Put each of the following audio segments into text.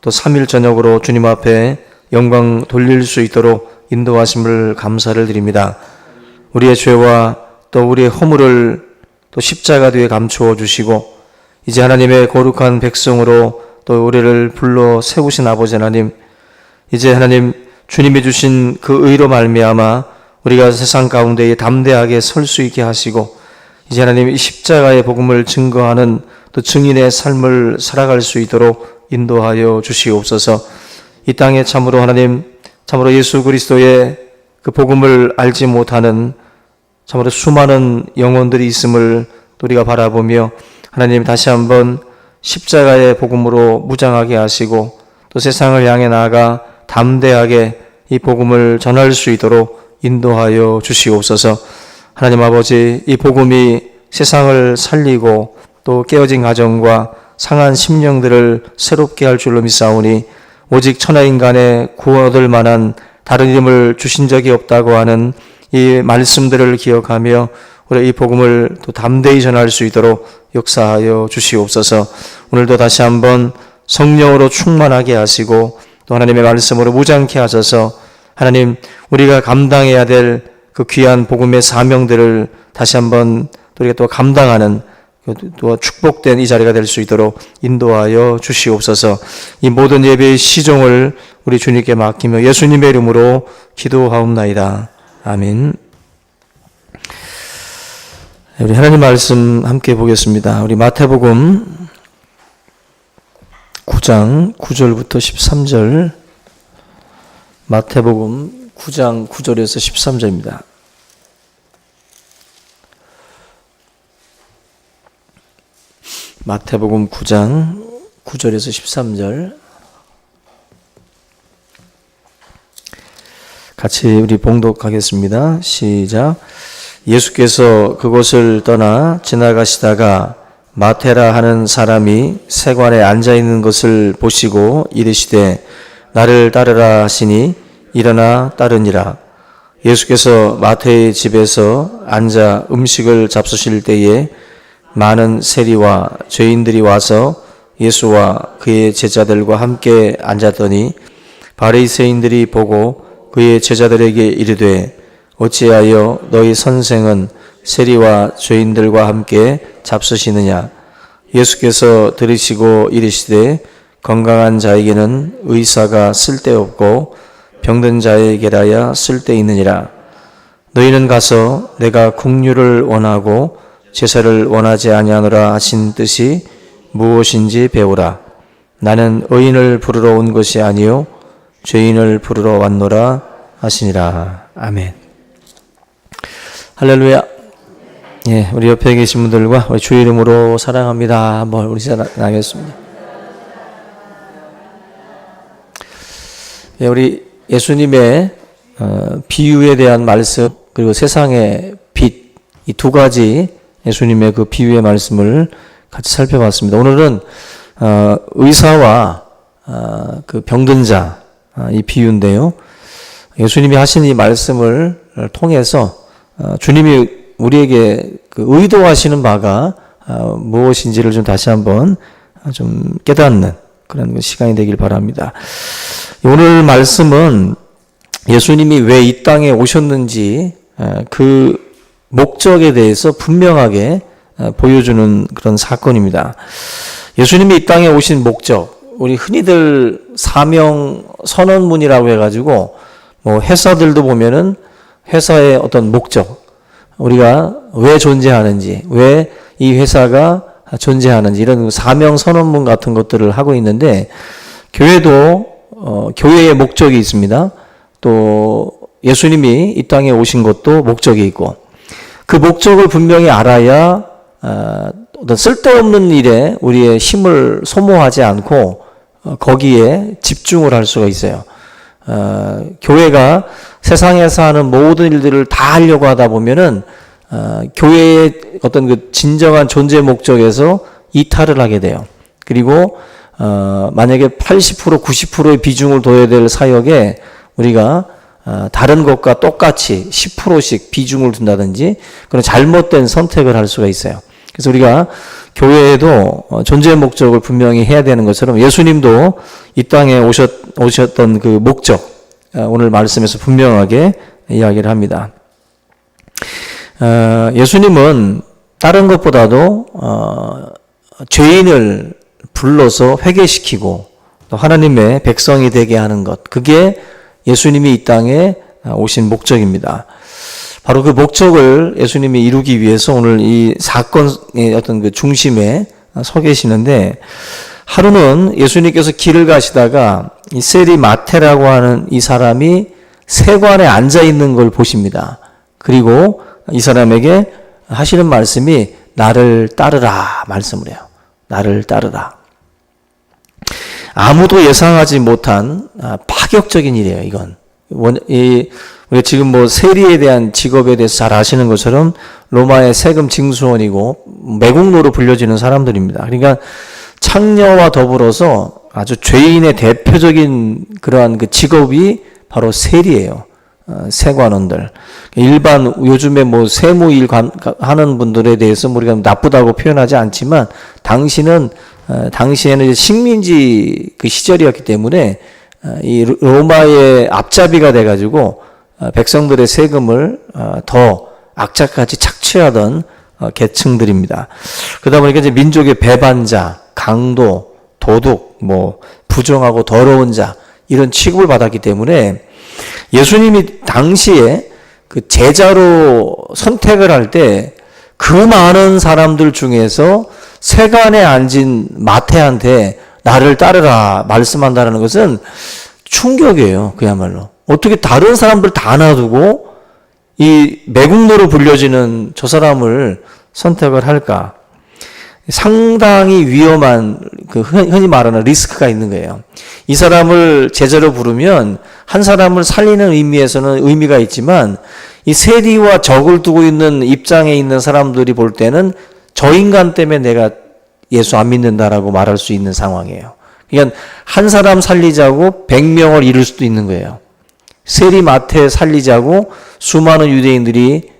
또 3일 저녁으로 주님 앞에 영광 돌릴 수 있도록 인도하심을 감사를 드립니다. 우리의 죄와 또 우리의 허물을 또 십자가 뒤에 감추어 주시고 이제 하나님의 거룩한 백성으로 또 우리를 불러 세우신 아버지 하나님, 이제 하나님 주님이 주신 그 의로 말미암아 우리가 세상 가운데에 담대하게 설 수 있게 하시고 이제 하나님 이 십자가의 복음을 증거하는 또 증인의 삶을 살아갈 수 있도록 인도하여 주시옵소서. 이 땅에 참으로 하나님, 참으로 예수 그리스도의 그 복음을 알지 못하는 참으로 수많은 영혼들이 있음을 우리가 바라보며 하나님 다시 한번 십자가의 복음으로 무장하게 하시고 또 세상을 향해 나아가 담대하게 이 복음을 전할 수 있도록 인도하여 주시옵소서. 하나님 아버지, 이 복음이 세상을 살리고 또 깨어진 가정과 상한 심령들을 새롭게 할 줄로 믿사오니 오직 천하인간의 구원 얻을 만한 다른 이름을 주신 적이 없다고 하는 이 말씀들을 기억하며 우리 이 복음을 또 담대히 전할 수 있도록 역사하여 주시옵소서. 오늘도 다시 한번 성령으로 충만하게 하시고 또 하나님의 말씀으로 무장케 하셔서 하나님 우리가 감당해야 될 그 귀한 복음의 사명들을 다시 한번 우리가 또 감당하는 또 축복된 이 자리가 될 수 있도록 인도하여 주시옵소서. 이 모든 예배의 시종을 우리 주님께 맡기며 예수님의 이름으로 기도하옵나이다. 아멘. 우리 하나님 말씀 함께 보겠습니다. 우리 마태복음 9장 9절부터 13절, 마태복음 9장 9절에서 13절입니다. 마태복음 9장 9절에서 13절 같이 우리 봉독하겠습니다. 시작. 예수께서 그곳을 떠나 지나가시다가 마테라 하는 사람이 세관에 앉아있는 것을 보시고 이르시되 나를 따르라 하시니 일어나 따르니라. 예수께서 마태의 집에서 앉아 음식을 잡수실 때에 많은 세리와 죄인들이 와서 예수와 그의 제자들과 함께 앉았더니 바리새인들이 보고 그의 제자들에게 이르되 어찌하여 너희 선생은 세리와 죄인들과 함께 잡수시느냐. 예수께서 들으시고 이르시되 건강한 자에게는 의사가 쓸데없고 병든 자에게라야 쓸데있느니라. 너희는 가서 내가 긍휼을 원하고 제사를 원하지 아니하노라 하신 뜻이 무엇인지 배우라. 나는 의인을 부르러 온 것이 아니요 죄인을 부르러 왔노라 하시니라. 아멘. 할렐루야. 예, 우리 옆에 계신 분들과 우리 주 이름으로 사랑합니다. 한번 우리 나가겠습니다. 예, 우리 예수님의 비유에 대한 말씀 그리고 세상의 빛 이 두 가지 예수님의 그 비유의 말씀을 같이 살펴봤습니다. 오늘은 의사와 그 병든 자 이 비유인데요. 예수님이 하신 이 말씀을 통해서 주님이 우리에게 그 의도하시는 바가 무엇인지를 좀 다시 한번 좀 깨닫는 그런 시간이 되길 바랍니다. 오늘 말씀은 예수님이 왜 이 땅에 오셨는지 그 목적에 대해서 분명하게 보여주는 그런 사건입니다. 예수님이 이 땅에 오신 목적, 우리 흔히들 사명 선언문이라고 해가지고 뭐 회사들도 보면은 회사의 어떤 목적, 우리가 왜 존재하는지, 왜 이 회사가 존재하는지 이런 사명 선언문 같은 것들을 하고 있는데 교회도 교회의 목적이 있습니다. 또 예수님이 이 땅에 오신 것도 목적이 있고 그 목적을 분명히 알아야 어떤 쓸데없는 일에 우리의 힘을 소모하지 않고 거기에 집중을 할 수가 있어요. 교회가 세상에서 하는 모든 일들을 다 하려고 하다 보면은 교회의 어떤 그 진정한 존재 목적에서 이탈을 하게 돼요. 그리고 만약에 80% 90%의 비중을 둬야 될 사역에 우리가 다른 것과 똑같이 10%씩 비중을 둔다든지 그런 잘못된 선택을 할 수가 있어요. 그래서 우리가 교회에도 존재의 목적을 분명히 해야 되는 것처럼 예수님도 이 땅에 오셨던 그 목적, 오늘 말씀에서 분명하게 이야기를 합니다. 예수님은 다른 것보다도 죄인을 불러서 회개시키고 또 하나님의 백성이 되게 하는 것, 그게 예수님이 이 땅에 오신 목적입니다. 바로 그 목적을 예수님이 이루기 위해서 오늘 이 사건의 어떤 그 중심에 서 계시는데, 하루는 예수님께서 길을 가시다가 이 세리 마태라고 하는 이 사람이 세관에 앉아 있는 걸 보십니다. 그리고 이 사람에게 하시는 말씀이 나를 따르라 말씀을 해요. 나를 따르라. 아무도 예상하지 못한 파격적인 일이에요, 이건. 우리가 지금 뭐 세리에 대한 직업에 대해서 잘 아시는 것처럼 로마의 세금 징수원이고 매국노로 불려지는 사람들입니다. 그러니까 창녀와 더불어서 아주 죄인의 대표적인 그러한 그 직업이 바로 세리예요. 세관원들. 일반 요즘에 뭐 세무일 하는 분들에 대해서 우리가 나쁘다고 표현하지 않지만 당시에는 식민지 그 시절이었기 때문에 이 로마의 앞잡이가 돼가지고 백성들의 세금을 더 악착같이 착취하던 계층들입니다. 그러다 보니까 이제 민족의 배반자, 강도, 도둑, 뭐 부정하고 더러운 자, 이런 취급을 받았기 때문에 예수님이 당시에 그 제자로 선택을 할 때 그 많은 사람들 중에서 세관에 앉은 마태한테 나를 따르라 말씀한다는 것은 충격이에요. 그야말로. 어떻게 다른 사람들 다 놔두고 이 매국노로 불려지는 저 사람을 선택을 할까? 상당히 위험한, 그 흔히 말하는 리스크가 있는 거예요. 이 사람을 제자로 부르면 한 사람을 살리는 의미에서는 의미가 있지만, 이 세리와 적을 두고 있는 입장에 있는 사람들이 볼 때는 저 인간 때문에 내가 예수 안 믿는다라고 말할 수 있는 상황이에요. 그러니까 한 사람 살리자고 100명을 잃을 수도 있는 거예요. 세리 마태 살리자고 수많은 유대인들이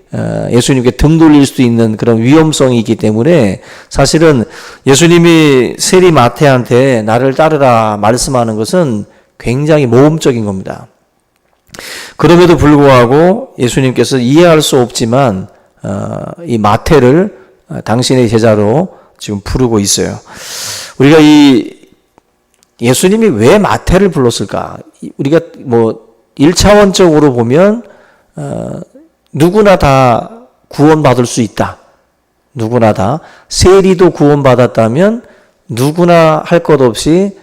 예수님께 등 돌릴 수도 있는 그런 위험성이 있기 때문에 사실은 예수님이 세리 마태한테 나를 따르라 말씀하는 것은 굉장히 모험적인 겁니다. 그럼에도 불구하고 예수님께서 이해할 수 없지만 이 마태를 당신의 제자로 지금 부르고 있어요. 우리가 이 예수님이 왜 마태를 불렀을까? 우리가 뭐 1차원적으로 보면 누구나 다 구원받을 수 있다. 누구나 다. 세리도 구원받았다면 누구나 할 것 없이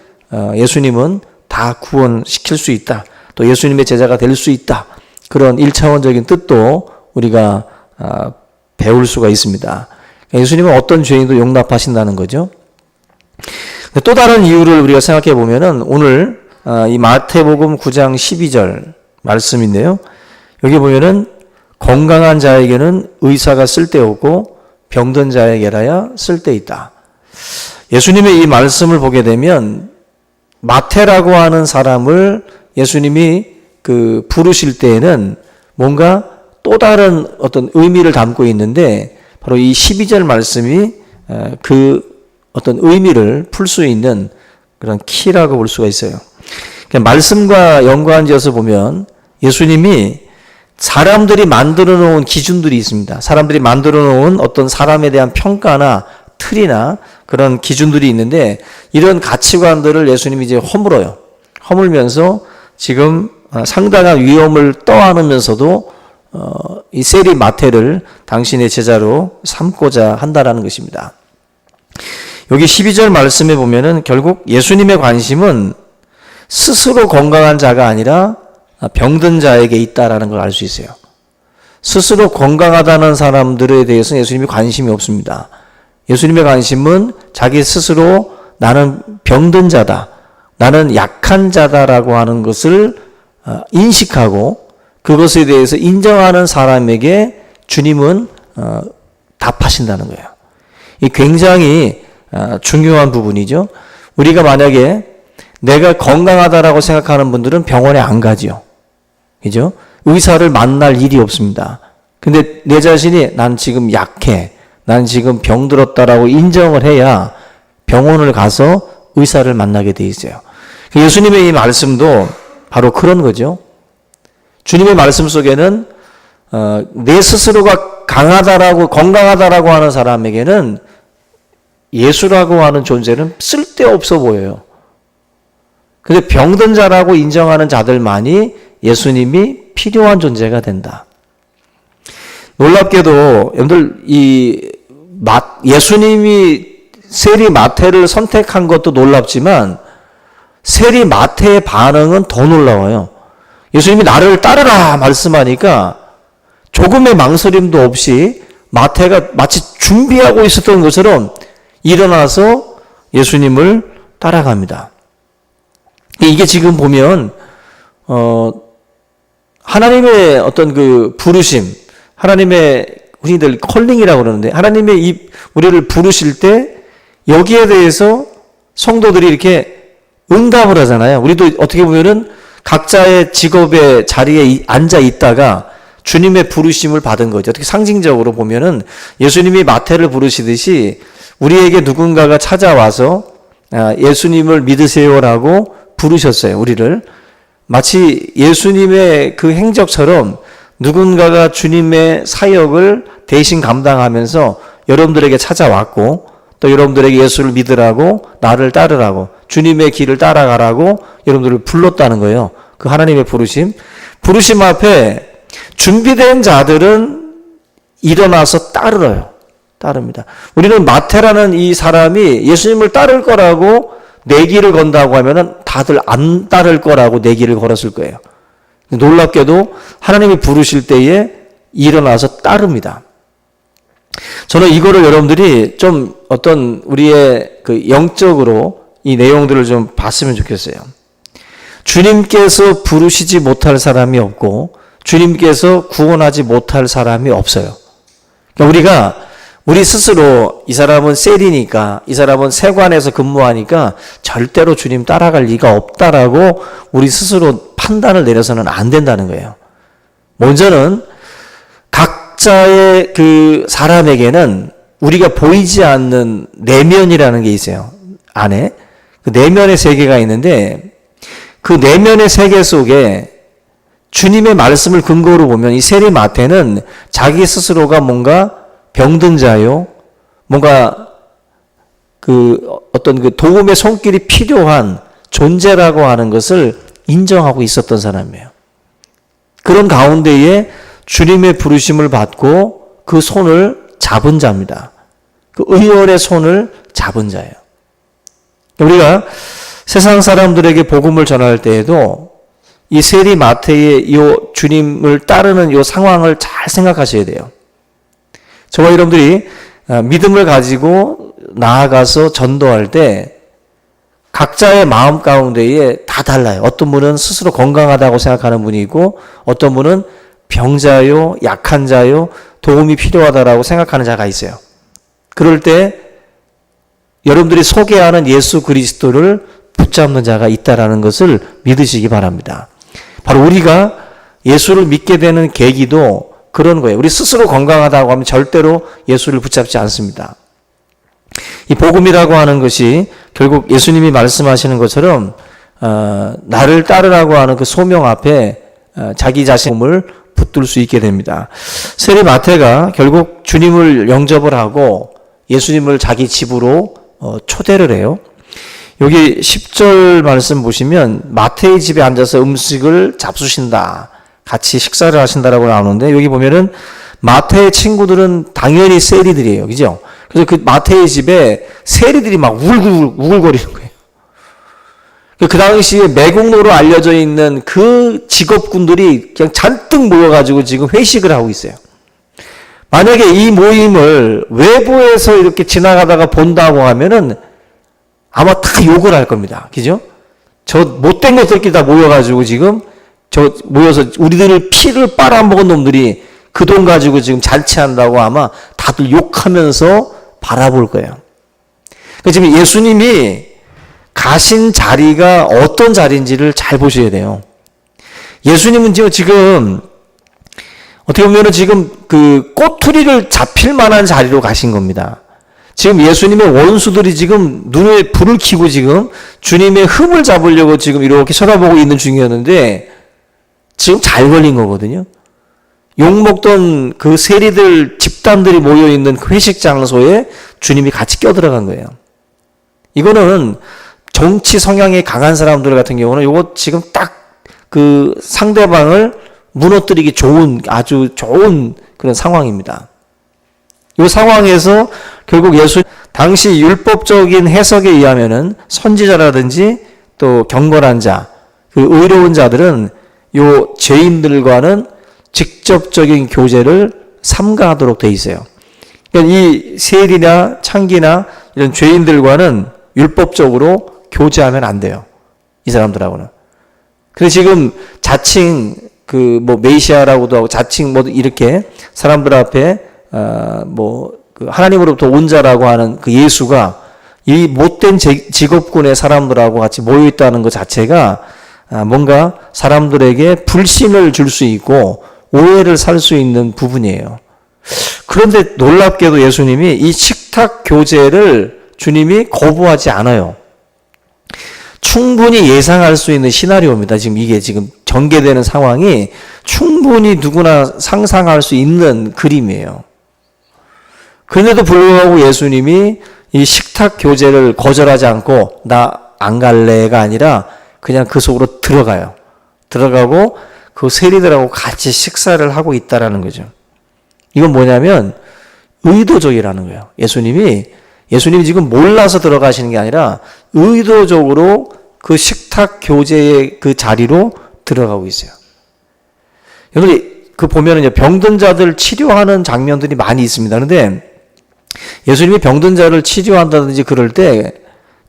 예수님은 다 구원시킬 수 있다. 또 예수님의 제자가 될 수 있다. 그런 1차원적인 뜻도 우리가 배울 수가 있습니다. 예수님은 어떤 죄인도 용납하신다는 거죠. 또 다른 이유를 우리가 생각해 보면은 오늘 이 마태복음 9장 12절 말씀인데요. 여기 보면은 건강한 자에게는 의사가 쓸데없고 병든 자에게라야 쓸데있다. 예수님의 이 말씀을 보게 되면 마태라고 하는 사람을 예수님이 그 부르실 때에는 뭔가 또 다른 어떤 의미를 담고 있는데 바로 이 12절 말씀이 그 어떤 의미를 풀 수 있는 그런 키라고 볼 수가 있어요. 말씀과 연관지어서 보면 예수님이 사람들이 만들어 놓은 기준들이 있습니다. 사람들이 만들어 놓은 어떤 사람에 대한 평가나 틀이나 그런 기준들이 있는데 이런 가치관들을 예수님이 이제 허물어요. 허물면서 지금 상당한 위험을 떠안으면서도 이 세리 마태를 당신의 제자로 삼고자 한다라는 것입니다. 여기 12절 말씀에 보면은 결국 예수님의 관심은 스스로 건강한 자가 아니라 병든 자에게 있다라는 걸 알 수 있어요. 스스로 건강하다는 사람들에 대해서는 예수님이 관심이 없습니다. 예수님의 관심은 자기 스스로 나는 병든 자다, 나는 약한 자다라고 하는 것을 인식하고 그것에 대해서 인정하는 사람에게 주님은 답하신다는 거예요. 이 굉장히 중요한 부분이죠. 우리가 만약에 내가 건강하다라고 생각하는 분들은 병원에 안 가죠. 그죠? 의사를 만날 일이 없습니다. 근데 내 자신이 난 지금 약해, 난 지금 병들었다라고 인정을 해야 병원을 가서 의사를 만나게 돼 있어요. 예수님의 이 말씀도 바로 그런 거죠. 주님의 말씀 속에는 내 스스로가 강하다라고 건강하다라고 하는 사람에게는 예수라고 하는 존재는 쓸데없어 보여요. 근데 병든 자라고 인정하는 자들만이 예수님이 필요한 존재가 된다. 놀랍게도 여러분들 예수님이 세리 마태를 선택한 것도 놀랍지만 세리 마태의 반응은 더 놀라워요. 예수님이 나를 따르라 말씀하니까 조금의 망설임도 없이 마태가 마치 준비하고 있었던 것처럼 일어나서 예수님을 따라갑니다. 이게 지금 보면 하나님의 어떤 그 부르심, 하나님의 흔히들 컬링이라고 그러는데 하나님의 우리를 부르실 때 여기에 대해서 성도들이 이렇게 응답을 하잖아요. 우리도 어떻게 보면은 각자의 직업의 자리에 앉아 있다가 주님의 부르심을 받은 거죠. 어떻게 상징적으로 보면은 예수님이 마태를 부르시듯이 우리에게 누군가가 찾아와서 예수님을 믿으세요라고 부르셨어요. 우리를. 마치 예수님의 그 행적처럼 누군가가 주님의 사역을 대신 감당하면서 여러분들에게 찾아왔고 또 여러분들에게 예수를 믿으라고 나를 따르라고 주님의 길을 따라가라고 여러분들을 불렀다는 거예요. 그 하나님의 부르심. 부르심 앞에 준비된 자들은 일어나서 따릅니다. 우리는 마태라는 이 사람이 예수님을 따를 거라고 내기를 건다고 하면은 다들 안 따를 거라고 내기를 걸었을 거예요. 놀랍게도 하나님이 부르실 때에 일어나서 따릅니다. 저는 이거를 여러분들이 좀 어떤 우리의 그 영적으로 이 내용들을 좀 봤으면 좋겠어요. 주님께서 부르시지 못할 사람이 없고 주님께서 구원하지 못할 사람이 없어요. 그러니까 우리가 우리 스스로 이 사람은 셀이니까 이 사람은 세관에서 근무하니까 절대로 주님 따라갈 리가 없다라고 우리 스스로 판단을 내려서는 안 된다는 거예요. 먼저는 각자의 그 사람에게는 우리가 보이지 않는 내면이라는 게 있어요. 안에. 그 내면의 세계가 있는데 그 내면의 세계 속에 주님의 말씀을 근거로 보면 이 세리 마태는 자기 스스로가 뭔가 병든 자요, 뭔가 그 어떤 그 도움의 손길이 필요한 존재라고 하는 것을 인정하고 있었던 사람이에요. 그런 가운데에 주님의 부르심을 받고 그 손을 잡은 자입니다. 그 의원의 손을 잡은 자예요. 우리가 세상 사람들에게 복음을 전할 때에도 이 세리 마태의 이 주님을 따르는 이 상황을 잘 생각하셔야 돼요. 저와 여러분들이 믿음을 가지고 나아가서 전도할 때 각자의 마음 가운데에 다 달라요. 어떤 분은 스스로 건강하다고 생각하는 분이 있고 어떤 분은 병자요, 약한 자요, 도움이 필요하다라고 생각하는 자가 있어요. 그럴 때 여러분들이 소개하는 예수 그리스도를 붙잡는 자가 있다라는 것을 믿으시기 바랍니다. 바로 우리가 예수를 믿게 되는 계기도 그런 거예요. 우리 스스로 건강하다고 하면 절대로 예수를 붙잡지 않습니다. 이 복음이라고 하는 것이 결국 예수님이 말씀하시는 것처럼 나를 따르라고 하는 그 소명 앞에 자기 자신을 붙들 수 있게 됩니다. 세리 마태가 결국 주님을 영접을 하고 예수님을 자기 집으로 초대를 해요. 여기 10절 말씀 보시면 마태의 집에 앉아서 음식을 잡수신다. 같이 식사를 하신다라고 나오는데 여기 보면은 마태의 친구들은 당연히 세리들이에요. 그죠? 그래서 그 마태의 집에 세리들이 막 우글거리는 거예요. 그 당시에 매국노로 알려져 있는 그 직업군들이 그냥 잔뜩 모여가지고 지금 회식을 하고 있어요. 만약에 이 모임을 외부에서 이렇게 지나가다가 본다고 하면은 아마 다 욕을 할 겁니다. 그죠? 저 못된 것들끼리 다 모여가지고 지금 모여서 우리들을 피를 빨아먹은 놈들이 그 돈 가지고 지금 잔치한다고 아마 다들 욕하면서 바라볼 거예요. 지금 예수님이 가신 자리가 어떤 자리인지를 잘 보셔야 돼요. 예수님은 지금 어떻게 보면은 지금 그 꼬투리를 잡힐 만한 자리로 가신 겁니다. 지금 예수님의 원수들이 지금 눈에 불을 켜고 지금 주님의 흠을 잡으려고 지금 이렇게 쳐다보고 있는 중이었는데 지금 잘 걸린 거거든요. 욕먹던 그 세리들 집단들이 모여있는 그 회식 장소에 주님이 같이 껴들어간 거예요. 이거는 정치 성향이 강한 사람들 같은 경우는 이거 지금 딱 그 상대방을 무너뜨리기 좋은 아주 좋은 그런 상황입니다. 이 상황에서 결국 예수 당시 율법적인 해석에 의하면은 선지자라든지 또 경건한 자, 그 의로운 자들은 요 죄인들과는 직접적인 교제를 삼가하도록 돼 있어요. 그러니까 이 세리나 창기나 이런 죄인들과는 율법적으로 교제하면 안 돼요. 이 사람들하고는. 근데 지금 자칭 그 뭐 메시아라고도 하고 자칭 뭐 이렇게 사람들 앞에 그 하나님으로부터 온 자라고 하는 그 예수가 이 못된 직업군의 사람들하고 같이 모여 있다는 것 자체가 뭔가 사람들에게 불신을 줄 수 있고 오해를 살 수 있는 부분이에요. 그런데 놀랍게도 예수님이 이 식탁 교제를 주님이 거부하지 않아요. 충분히 예상할 수 있는 시나리오입니다. 지금 이게 지금 전개되는 상황이 충분히 누구나 상상할 수 있는 그림이에요. 그런데도 불구하고 예수님이 이 식탁 교제를 거절하지 않고 나 안 갈래가 아니라 그냥 그 속으로 들어가요. 들어가고 그 세리들하고 같이 식사를 하고 있다라는 거죠. 이건 뭐냐면 의도적이라는 거예요. 예수님이 지금 몰라서 들어가시는 게 아니라 의도적으로 그 식탁 교제의 그 자리로 들어가고 있어요. 여러분, 그 보면은 병든 자들 치료하는 장면들이 많이 있습니다. 그런데 예수님이 병든 자를 치료한다든지 그럴 때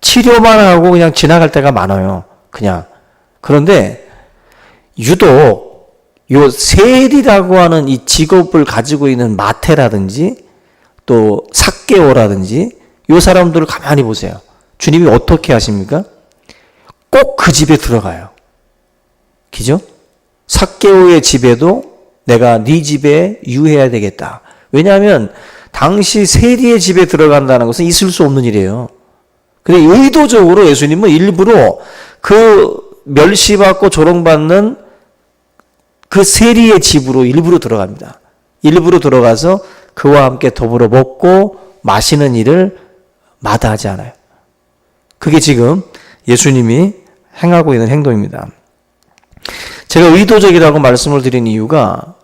치료만 하고 그냥 지나갈 때가 많아요. 그냥. 그런데 유독 요 세리라고 하는 이 직업을 가지고 있는 마태라든지 또 삭개오라든지 요 사람들을 가만히 보세요. 주님이 어떻게 하십니까? 꼭 그 집에 들어가요. 그죠? 삭개오의 집에도 내가 네 집에 유해해야 되겠다. 왜냐하면 당시 세리의 집에 들어간다는 것은 있을 수 없는 일이에요. 근데 의도적으로 예수님은 일부러 그 멸시받고 조롱받는 그 세리의 집으로 일부러 들어갑니다. 일부러 들어가서 그와 함께 더불어 먹고 마시는 일을 마다하지 않아요. 그게 지금 예수님이 행하고 있는 행동입니다. 제가 의도적이라고 말씀을 드린 이유가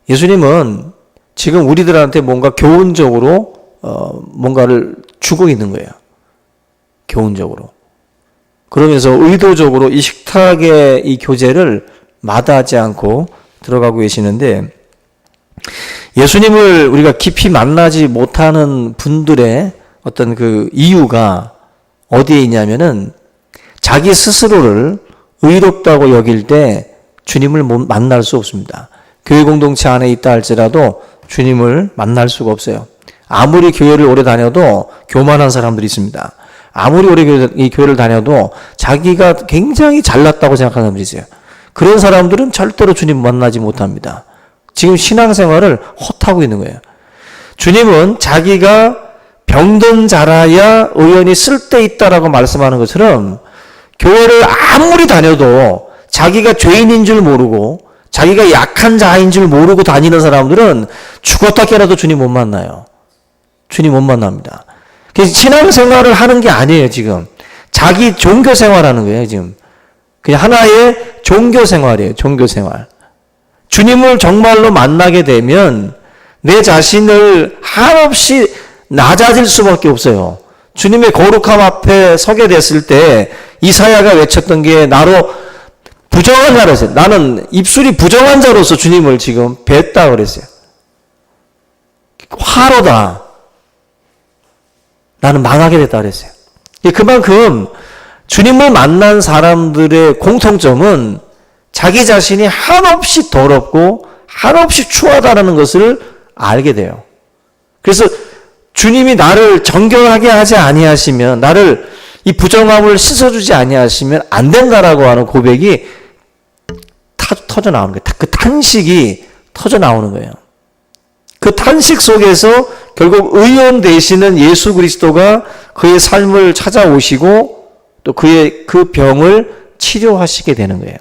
예수님은 지금 우리들한테 뭔가 교훈적으로 뭔가를 주고 있는 거예요. 교훈적으로. 그러면서 의도적으로 이 식탁의 이 교제를 마다하지 않고 들어가고 계시는데 예수님을 우리가 깊이 만나지 못하는 분들의 어떤 그 이유가 어디에 있냐면은 자기 스스로를 의롭다고 여길 때 주님을 만날 수 없습니다. 교회 공동체 안에 있다 할지라도 주님을 만날 수가 없어요. 아무리 교회를 오래 다녀도 교만한 사람들이 있습니다. 아무리 오래 교회를 다녀도 자기가 굉장히 잘났다고 생각하는 사람들이 있어요. 그런 사람들은 절대로 주님 만나지 못합니다. 지금 신앙생활을 헛하고 있는 거예요. 주님은 자기가 병든 자라야 의원이 쓸데있다라고 말씀하는 것처럼 교회를 아무리 다녀도 자기가 죄인인 줄 모르고 자기가 약한 자인 줄 모르고 다니는 사람들은 죽었다 깨라도 주님 못 만나요. 주님 못 만납니다. 그래서 신앙생활을 하는 게 아니에요, 지금. 자기 종교생활하는 거예요, 지금. 그냥 하나의 종교생활이에요, 종교생활. 주님을 정말로 만나게 되면 내 자신을 한없이 낮아질 수밖에 없어요. 주님의 거룩함 앞에 서게 됐을 때 이사야가 외쳤던 게 나로 부정한 자로서 나는 입술이 부정한 자로서 주님을 지금 뵀다 그랬어요. 화로다. 나는 망하게 됐다 그랬어요. 그만큼 주님을 만난 사람들의 공통점은 자기 자신이 한없이 더럽고 한없이 추하다는 것을 알게 돼요. 그래서 주님이 나를 정결하게 하지 아니하시면, 나를 이 부정함을 씻어주지 아니하시면 안 된다라고 하는 고백이 터져 나오는 거예요. 그 탄식이 터져 나오는 거예요. 그 탄식 속에서 결국 의원 되시는 예수 그리스도가 그의 삶을 찾아오시고 또 그의 그 병을 치료하시게 되는 거예요.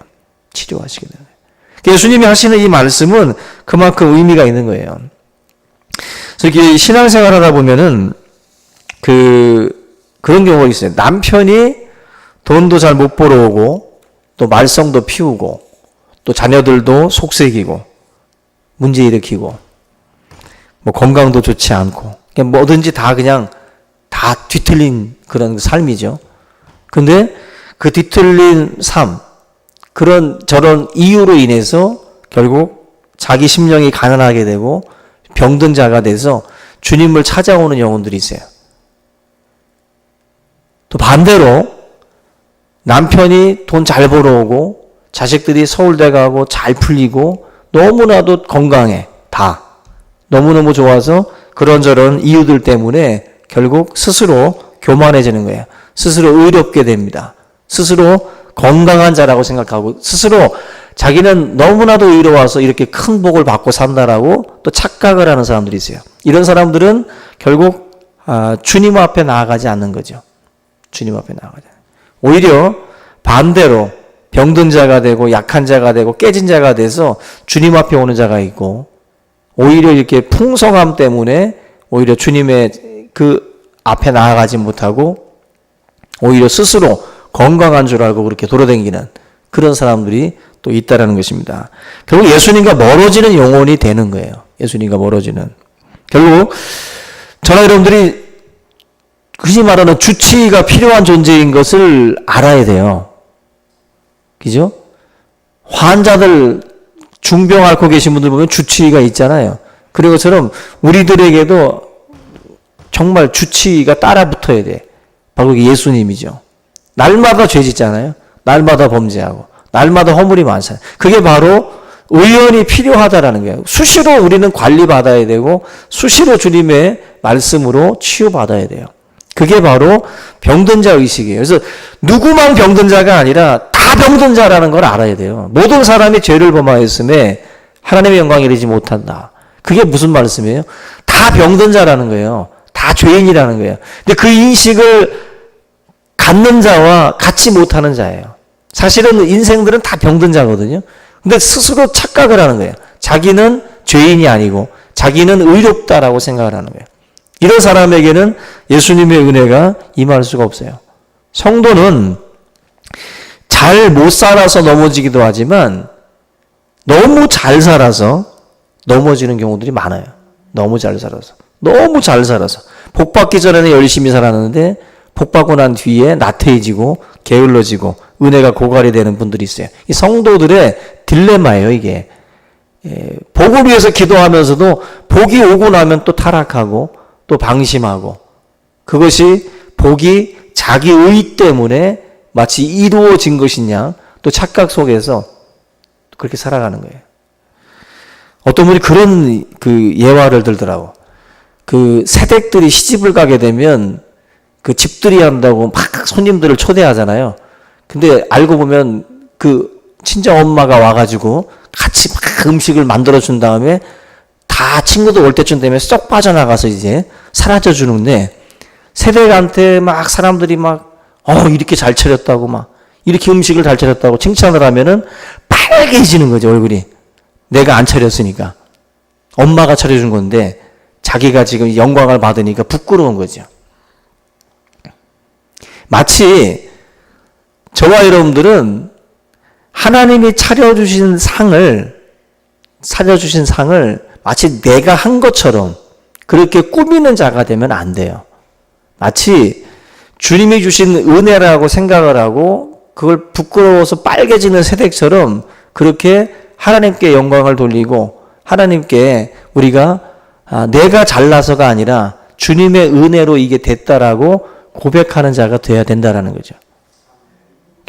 치료하시게 되는 거예요. 예수님이 하시는 이 말씀은 그만큼 의미가 있는 거예요. 그래서 이렇게 신앙생활 하다 보면은 그런 경우가 있어요. 남편이 돈도 잘 못 벌어오고 또 말썽도 피우고 또 자녀들도 속색이고 문제 일으키고 뭐 건강도 좋지 않고 그냥 뭐든지 다 그냥 다 뒤틀린 그런 삶이죠. 근데 그 뒤틀린 삶, 그런 저런 이유로 인해서 결국 자기 심령이 가난하게 되고 병든 자가 돼서 주님을 찾아오는 영혼들이 있어요. 또 반대로 남편이 돈 잘 벌어오고 자식들이 서울대 가고 잘 풀리고 너무나도 건강해. 다. 너무너무 좋아서 그런저런 이유들 때문에 결국 스스로 교만해지는 거예요. 스스로 의롭게 됩니다. 스스로 건강한 자라고 생각하고 스스로 자기는 너무나도 의로워서 이렇게 큰 복을 받고 산다라고 또 착각을 하는 사람들이 있어요. 이런 사람들은 결국 주님 앞에 나아가지 않는 거죠. 주님 앞에 나아가지 않는. 오히려 반대로 병든 자가 되고 약한 자가 되고 깨진 자가 돼서 주님 앞에 오는 자가 있고 오히려 이렇게 풍성함 때문에 오히려 주님의 그 앞에 나아가지 못하고 오히려 스스로 건강한 줄 알고 그렇게 돌아다니는 그런 사람들이 또 있다라는 것입니다. 결국 예수님과 멀어지는 영혼이 되는 거예요. 예수님과 멀어지는. 결국 저나 여러분들이 흔히 말하는 주치의가 필요한 존재인 것을 알아야 돼요. 그죠? 환자들 중병 앓고 계신 분들 보면 주치의가 있잖아요. 그런 것처럼 우리들에게도 정말 주치의가 따라 붙어야 돼. 바로 예수님이죠. 날마다 죄 짓잖아요. 날마다 범죄하고 날마다 허물이 많잖아요. 그게 바로 의원이 필요하다라는 거예요. 수시로 우리는 관리받아야 되고 수시로 주님의 말씀으로 치유받아야 돼요. 그게 바로 병든 자 의식이에요. 그래서 누구만 병든 자가 아니라 다 병든 자라는 걸 알아야 돼요. 모든 사람이 죄를 범하였음에 하나님의 영광에 이르지 못한다. 그게 무슨 말씀이에요? 다 병든 자라는 거예요. 다 죄인이라는 거예요. 근데 그 인식을 갖는 자와 갖지 못하는 자예요. 사실은 인생들은 다 병든 자거든요. 근데 스스로 착각을 하는 거예요. 자기는 죄인이 아니고 자기는 의롭다라고 생각을 하는 거예요. 이런 사람에게는 예수님의 은혜가 임할 수가 없어요. 성도는 잘 못 살아서 넘어지기도 하지만 너무 잘 살아서 넘어지는 경우들이 많아요. 너무 잘 살아서. 너무 잘 살아서. 복 받기 전에는 열심히 살았는데 복 받고 난 뒤에 나태해지고 게을러지고 은혜가 고갈이 되는 분들이 있어요. 이 성도들의 딜레마예요, 이게. 복을 위해서 기도하면서도 복이 오고 나면 또 타락하고 또 방심하고 그것이 복이 자기 의 때문에 마치 이루어진 것이냐 또 착각 속에서 그렇게 살아가는 거예요. 어떤 분이 그런 그 예화를 들더라고. 그 새댁들이 시집을 가게 되면 그 집들이 한다고 막 손님들을 초대하잖아요. 근데 알고 보면 그 친정 엄마가 와가지고 같이 막 음식을 만들어 준 다음에 다 친구들 올 때쯤 되면 쏙 빠져나가서 이제 사라져 주는데 새댁한테 막 사람들이 막 이렇게 잘 차렸다고 막 이렇게 음식을 잘 차렸다고 칭찬을 하면은 빨개지는 거죠, 얼굴이. 내가 안 차렸으니까. 엄마가 차려준 건데 자기가 지금 영광을 받으니까 부끄러운 거죠. 마치 저와 여러분들은 하나님이 차려주신 상을 마치 내가 한 것처럼 그렇게 꾸미는 자가 되면 안 돼요. 마치 주님이 주신 은혜라고 생각을 하고 그걸 부끄러워서 빨개지는 새댁처럼 그렇게 하나님께 영광을 돌리고 하나님께 우리가 내가 잘나서가 아니라 주님의 은혜로 이게 됐다라고 고백하는 자가 돼야 된다라는 거죠.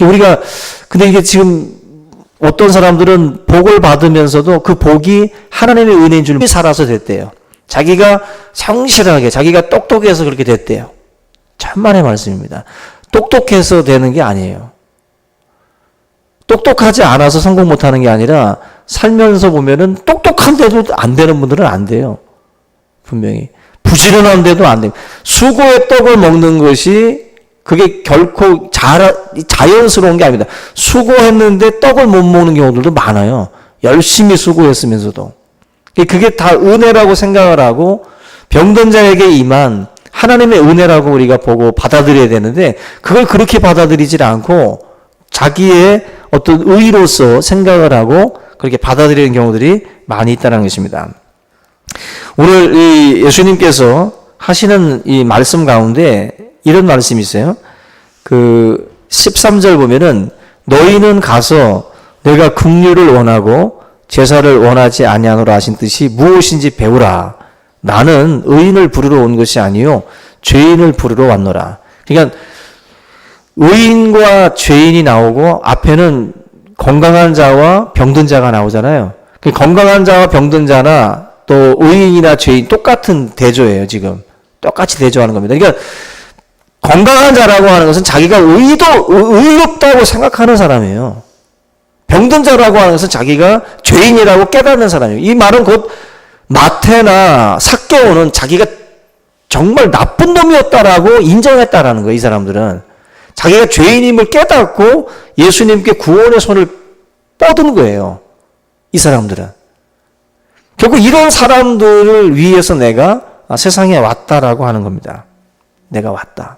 우리가 근데 이게 지금 어떤 사람들은 복을 받으면서도 그 복이 하나님의 은혜인 줄 살아서 됐대요. 자기가 성실하게 자기가 똑똑해서 그렇게 됐대요. 천만의 말씀입니다. 똑똑해서 되는 게 아니에요. 똑똑하지 않아서 성공 못하는 게 아니라 살면서 보면은 똑똑한데도 안 되는 분들은 안 돼요. 분명히. 부지런한데도 안 돼요. 수고의 떡을 먹는 것이 그게 결코 자연스러운 게 아닙니다. 수고했는데 떡을 못 먹는 경우들도 많아요. 열심히 수고했으면서도. 그게 다 은혜라고 생각을 하고 병든 자에게 임한 하나님의 은혜라고 우리가 보고 받아들여야 되는데 그걸 그렇게 받아들이질 않고 자기의 어떤 의로서 생각을 하고 그렇게 받아들이는 경우들이 많이 있다는 것입니다. 오늘 이 예수님께서 하시는 이 말씀 가운데 이런 말씀이 있어요. 그 13절 보면은 너희는 가서 내가 긍휼을 원하고 제사를 원하지 아니하노라 하신 뜻이 무엇인지 배우라. 나는 의인을 부르러 온 것이 아니요 죄인을 부르러 왔노라. 그러니까 의인과 죄인이 나오고 앞에는 건강한 자와 병든 자가 나오잖아요. 건강한 자와 병든 자나 또 의인이나 죄인 똑같은 대조예요. 지금 똑같이 대조하는 겁니다. 그러니까 건강한 자라고 하는 것은 자기가 의롭다고 생각하는 사람이에요. 병든 자라고 하는 것은 자기가 죄인이라고 깨닫는 사람이에요. 이 말은 곧 마태나 삭개오는 자기가 정말 나쁜 놈이었다라고 인정했다라는 거예요. 이 사람들은 자기가 죄인임을 깨닫고 예수님께 구원의 손을 뻗은 거예요. 이 사람들은 결국 이런 사람들을 위해서 내가 세상에 왔다라고 하는 겁니다. 내가 왔다.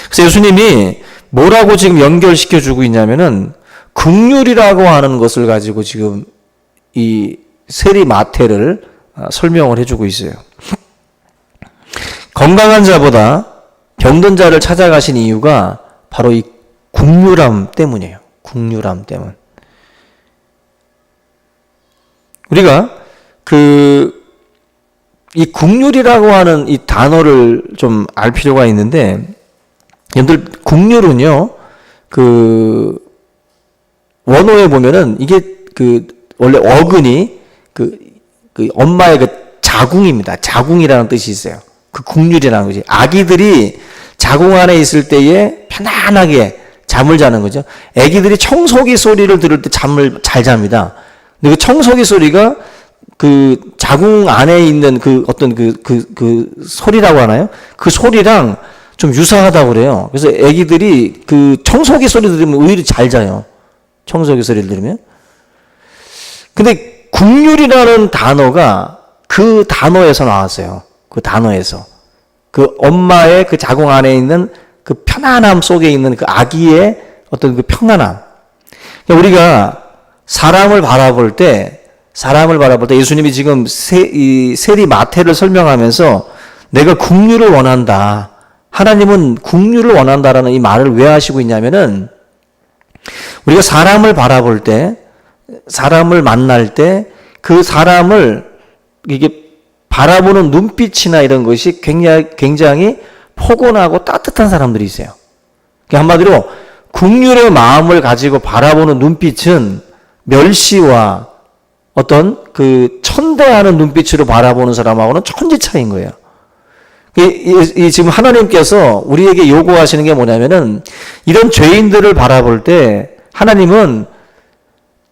그래서 예수님이 뭐라고 지금 연결시켜주고 있냐면은 긍휼이라고 하는 것을 가지고 지금 이 세리 마태를 설명을 해주고 있어요. 건강한 자보다 병든 자를 찾아가신 이유가 바로 이 긍휼함 때문이에요. 긍휼함 때문. 우리가 이 긍휼이라고 하는 이 단어를 좀 알 필요가 있는데, 여러분들 긍휼은요, 원어에 보면은 이게 원래 어근이 엄마의 자궁입니다. 자궁이라는 뜻이 있어요. 긍휼이라는 거지. 아기들이 자궁 안에 있을 때에 편안하게 잠을 자는 거죠. 아기들이 청소기 소리를 들을 때 잠을 잘 잡니다. 근데 그 청소기 소리가 자궁 안에 있는 어떤 소리라고 하나요? 그 소리랑 좀 유사하다고 그래요. 그래서 아기들이 청소기 소리 들으면 오히려 잘 자요. 청소기 소리를 들으면. 근데 긍휼이라는 단어가 그 단어에서 나왔어요. 그 단어에서. 엄마의 자궁 안에 있는 편안함 속에 있는 아기의 어떤 평안함. 그러니까 우리가 사람을 바라볼 때 예수님이 지금 세리 마태를 설명하면서 내가 긍휼을 원한다. 하나님은 긍휼을 원한다라는 이 말을 왜 하시고 있냐면은 우리가 사람을 바라볼 때, 사람을 만날 때 그 사람을 이게 바라보는 눈빛이나 이런 것이 굉장히 포근하고 따뜻한 사람들이 있어요. 한마디로 긍휼의 마음을 가지고 바라보는 눈빛은 멸시와 어떤 천대하는 눈빛으로 바라보는 사람하고는 천지 차이인 거예요. 지금 하나님께서 우리에게 요구하시는 게 뭐냐면은 이런 죄인들을 바라볼 때 하나님은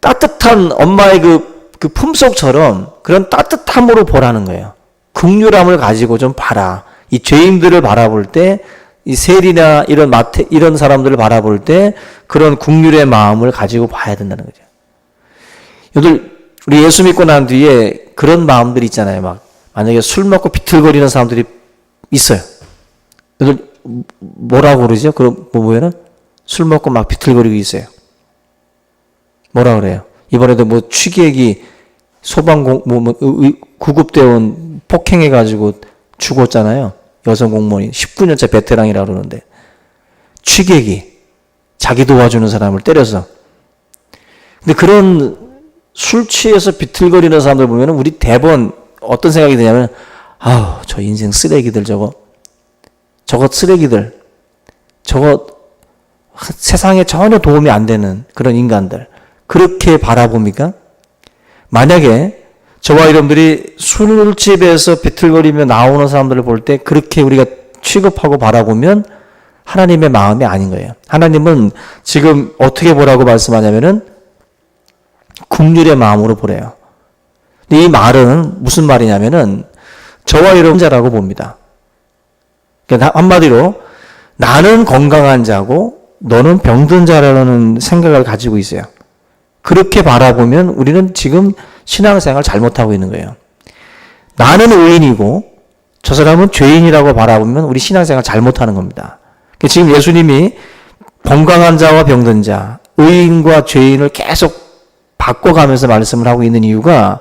따뜻한 엄마의 그 품속처럼 그런 따뜻함으로 보라는 거예요. 긍휼함을 가지고 좀 봐라. 이 죄인들을 바라볼 때, 이 세리나 이런 마태, 이런 사람들을 바라볼 때 그런 긍휼의 마음을 가지고 봐야 된다는 거죠. 여러분, 우리 예수 믿고 난 뒤에 그런 마음들이 있잖아요. 만약에 술 먹고 비틀거리는 사람들이 있어요. 여러분, 뭐라고 그러죠? 뭐예요? 술 먹고 막 비틀거리고 있어요. 뭐라 그래요? 이번에도 취객이 구급대원 폭행해가지고 죽었잖아요. 여성 공무원이 19년차 베테랑이라고 그러는데 취객이 자기 도와주는 사람을 때려서. 근데 그런 술 취해서 비틀거리는 사람들 보면 우리 대부분 어떤 생각이 드냐면 저 인생 쓰레기들 저거 쓰레기들 저거 세상에 전혀 도움이 안 되는 그런 인간들 그렇게 바라봅니까? 만약에 저와 여러분들이 술집에서 비틀거리며 나오는 사람들을 볼 때 그렇게 우리가 취급하고 바라보면 하나님의 마음이 아닌 거예요. 하나님은 지금 어떻게 보라고 말씀하냐면은 긍휼의 마음으로 보래요. 근데 이 말은 무슨 말이냐면은 저와 여러분 자라고 봅니다. 그러니까 한마디로 나는 건강한 자고 너는 병든 자라는 생각을 가지고 있어요. 그렇게 바라보면 우리는 지금 신앙생활 잘못하고 있는 거예요. 나는 의인이고 저 사람은 죄인이라고 바라보면 우리 신앙생활 잘못하는 겁니다. 그러니까 지금 예수님이 건강한 자와 병든 자, 의인과 죄인을 계속 바꿔가면서 말씀을 하고 있는 이유가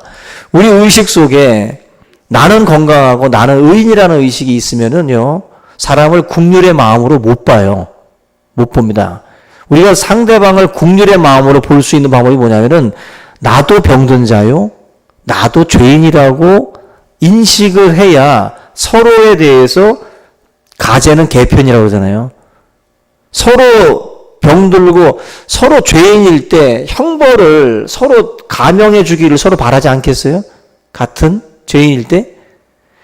우리 의식 속에 나는 건강하고 나는 의인이라는 의식이 있으면은요, 사람을 긍휼의 마음으로 못 봐요. 못 봅니다. 우리가 상대방을 긍휼의 마음으로 볼 수 있는 방법이 뭐냐면은 나도 병든 자요, 나도 죄인이라고 인식을 해야 서로에 대해서 가제는 개편이라고 그러잖아요. 서로 병들고 서로 죄인일 때 형벌을 서로 감형해 주기를 서로 바라지 않겠어요? 같은 죄인일 때?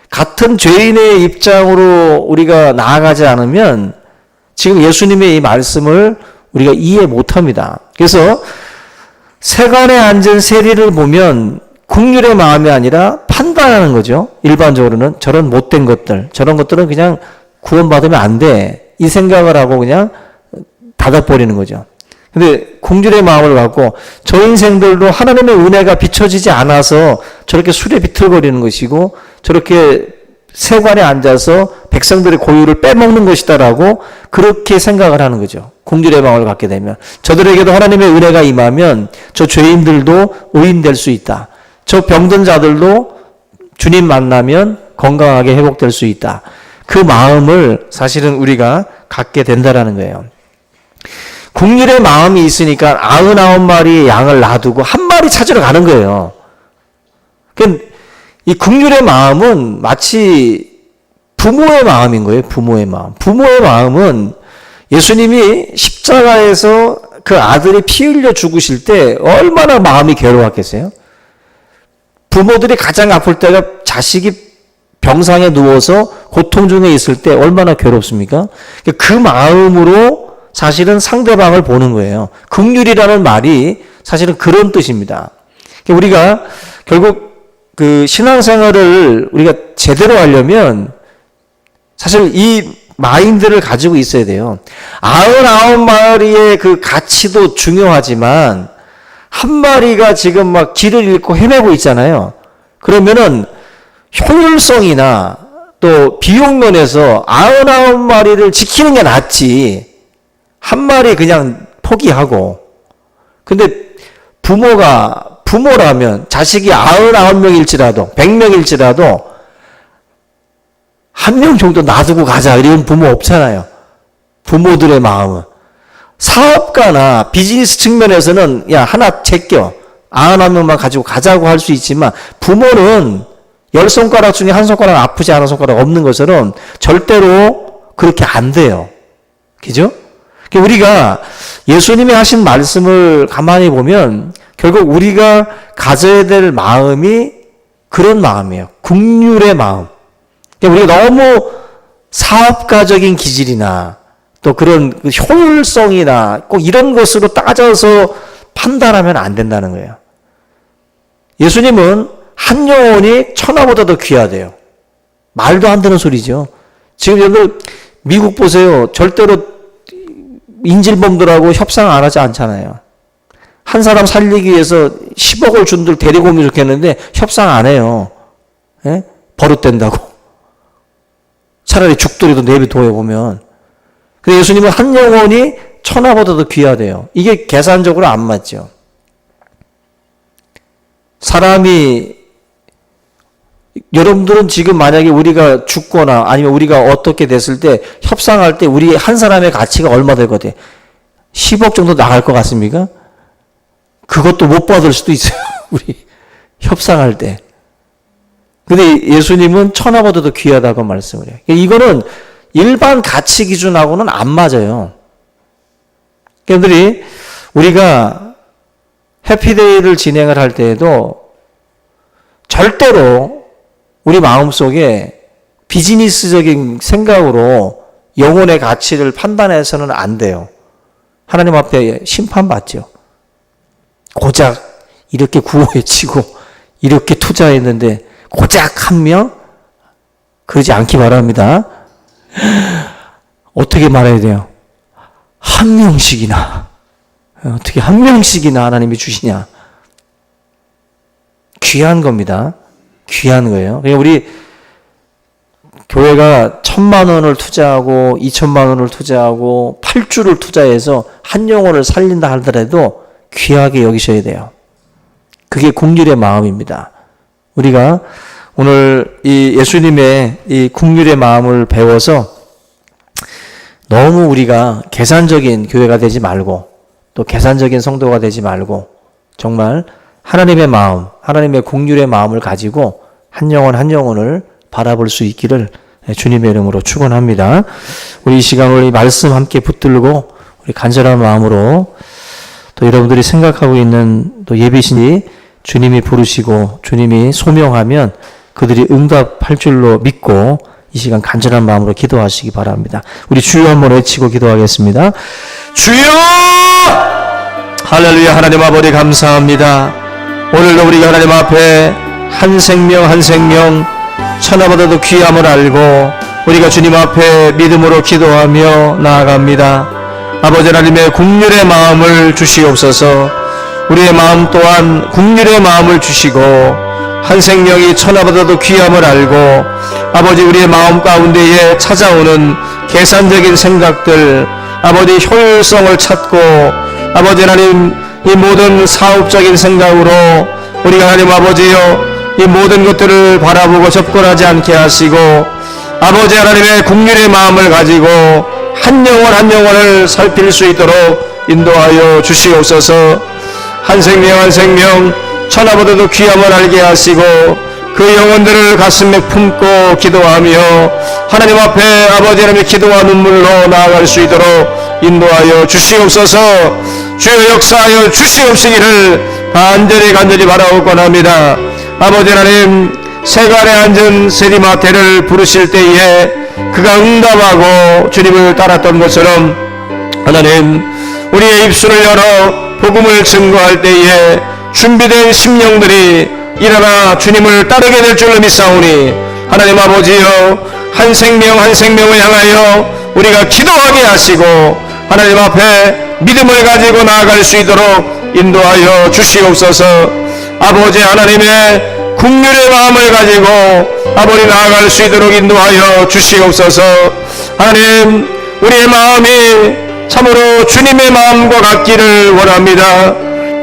같은 죄인의 입장으로 우리가 나아가지 않으면 지금 예수님의 이 말씀을 우리가 이해 못합니다. 그래서 세간에 앉은 세리를 보면 긍휼의 마음이 아니라 판단하는 거죠. 일반적으로는 저런 못된 것들, 저런 것들은 그냥 구원받으면 안 돼. 이 생각을 하고 그냥 닫아버리는 거죠. 근데 긍휼의 마음을 갖고 저 인생들도 하나님의 은혜가 비춰지지 않아서 저렇게 술에 비틀거리는 것이고 저렇게 세관에 앉아서 백성들의 고유를 빼먹는 것이다라고 그렇게 생각을 하는 거죠. 긍휼의 마음을 갖게 되면 저들에게도 하나님의 은혜가 임하면 저 죄인들도 의인 될 수 있다. 저 병든 자들도 주님 만나면 건강하게 회복될 수 있다. 그 마음을 사실은 우리가 갖게 된다라는 거예요. 긍휼의 마음이 있으니까 99마리의 양을 놔두고 한 마리 찾으러 가는 거예요. 이 긍휼의 마음은 마치 부모의 마음인 거예요. 부모의 마음. 부모의 마음은 예수님이 십자가에서 그 아들이 피 흘려 죽으실 때 얼마나 마음이 괴로웠겠어요? 부모들이 가장 아플 때가 자식이 병상에 누워서 고통 중에 있을 때 얼마나 괴롭습니까? 그 마음으로 사실은 상대방을 보는 거예요. 긍휼이라는 말이 사실은 그런 뜻입니다. 우리가 결국 그 신앙생활을 우리가 제대로 하려면 사실 이 마인드를 가지고 있어야 돼요. 99마리의 그 가치도 중요하지만 한 마리가 지금 막 길을 잃고 헤매고 있잖아요. 그러면은 효율성이나 또 비용 면에서 99마리를 지키는 게 낫지. 한 마리 그냥 포기하고. 근데 부모라면 자식이 99명일지라도 100명일지라도 한 명 정도 놔두고 가자 이런 부모 없잖아요. 부모들의 마음은. 사업가나 비즈니스 측면에서는 야 하나 제껴 99명만 가지고 가자고 할 수 있지만 부모는 10손가락 중에 한 손가락 아프지 않은 손가락 없는 것처럼 절대로 그렇게 안 돼요. 그죠? 우리가 예수님이 하신 말씀을 가만히 보면 결국 우리가 가져야 될 마음이 그런 마음이에요. 긍휼의 마음. 우리가 너무 사업가적인 기질이나 또 그런 효율성이나 꼭 이런 것으로 따져서 판단하면 안 된다는 거예요. 예수님은 한 영혼이 천하보다 더 귀하대요. 말도 안 되는 소리죠. 지금 여러분 미국 보세요. 절대로 인질범들하고 협상 안 하지 않잖아요. 한 사람 살리기 위해서 10억을 준들 데리고 오면 좋겠는데 협상 안 해요. 예? 버릇된다고. 차라리 죽더라도 내비둬요 보면. 근데 예수님은 한 영혼이 천하보다 더 귀하대요. 이게 계산적으로 안 맞죠. 사람이 여러분들은 지금 만약에 우리가 죽거나 아니면 우리가 어떻게 됐을 때 협상할 때 우리 한 사람의 가치가 얼마 될 것 같아요? 10억 정도 나갈 것 같습니까? 그것도 못 받을 수도 있어요. 우리 협상할 때. 근데 예수님은 천하보다 더 귀하다고 말씀을 해요. 이거는 일반 가치 기준하고는 안 맞아요. 그러니까 우리가 해피데이를 진행을 할 때에도 절대로 우리 마음속에 비즈니스적인 생각으로 영혼의 가치를 판단해서는 안 돼요. 하나님 앞에 심판받죠. 고작 이렇게 구호해치고 이렇게 투자했는데 고작 한 명? 그러지 않기 바랍니다. 어떻게 말해야 돼요? 한 명씩이나. 어떻게 한 명씩이나 하나님이 주시냐? 귀한 겁니다. 귀한 거예요. 그러니까 우리 교회가 1,000만 원을 투자하고 2,000만 원을 투자하고 8주를 투자해서 한 영혼을 살린다 하더라도 귀하게 여기셔야 돼요. 그게 국률의 마음입니다. 우리가 오늘 이 예수님의 이 국률의 마음을 배워서 너무 우리가 계산적인 교회가 되지 말고 또 계산적인 성도가 되지 말고 정말 하나님의 마음, 하나님의 국률의 마음을 가지고 한 영혼 한 영혼을 바라볼 수 있기를 주님의 이름으로 축원합니다. 우리 이 시간을 이 말씀 함께 붙들고 우리 간절한 마음으로 또 여러분들이 생각하고 있는 또 예비신이 주님이 부르시고 주님이 소명하면 그들이 응답할 줄로 믿고 이 시간 간절한 마음으로 기도하시기 바랍니다. 우리 주여 한번 외치고 기도하겠습니다. 주여! 할렐루야. 하나님 아버지 감사합니다. 오늘도 우리가 하나님 앞에 한 생명 한 생명 천하보다도 귀함을 알고 우리가 주님 앞에 믿음으로 기도하며 나아갑니다. 아버지 하나님의 국률의 마음을 주시옵소서. 우리의 마음 또한 국률의 마음을 주시고 한 생명이 천하보다도 귀함을 알고 아버지 우리의 마음 가운데에 찾아오는 계산적인 생각들 아버지 효율성을 찾고 아버지 하나님 이 모든 사업적인 생각으로 우리가 하나님 아버지여 이 모든 것들을 바라보고 접근하지 않게 하시고 아버지 하나님의 국률의 마음을 가지고 한 영혼 한 영혼을 살필 수 있도록 인도하여 주시옵소서. 한 생명 한 생명 천하보다도 귀함을 알게 하시고 그 영혼들을 가슴에 품고 기도하며 하나님 앞에 아버지 하나님의 기도와 눈물로 나아갈 수 있도록 인도하여 주시옵소서. 주여 역사하여 주시옵시기를 간절히 바라옵고 합니다. 아버지 하나님 세간에 앉은 세리마태를 부르실 때에 그가 응답하고 주님을 따랐던 것처럼 하나님 우리의 입술을 열어 복음을 증거할 때에 준비된 심령들이 일어나 주님을 따르게 될 줄로 믿사오니 하나님 아버지여 한 생명 한 생명을 향하여 우리가 기도하게 하시고 하나님 앞에 믿음을 가지고 나아갈 수 있도록 인도하여 주시옵소서. 아버지 하나님의 국률의 마음을 가지고 아버지 나아갈 수 있도록 인도하여 주시옵소서. 하나님 우리의 마음이 참으로 주님의 마음과 같기를 원합니다.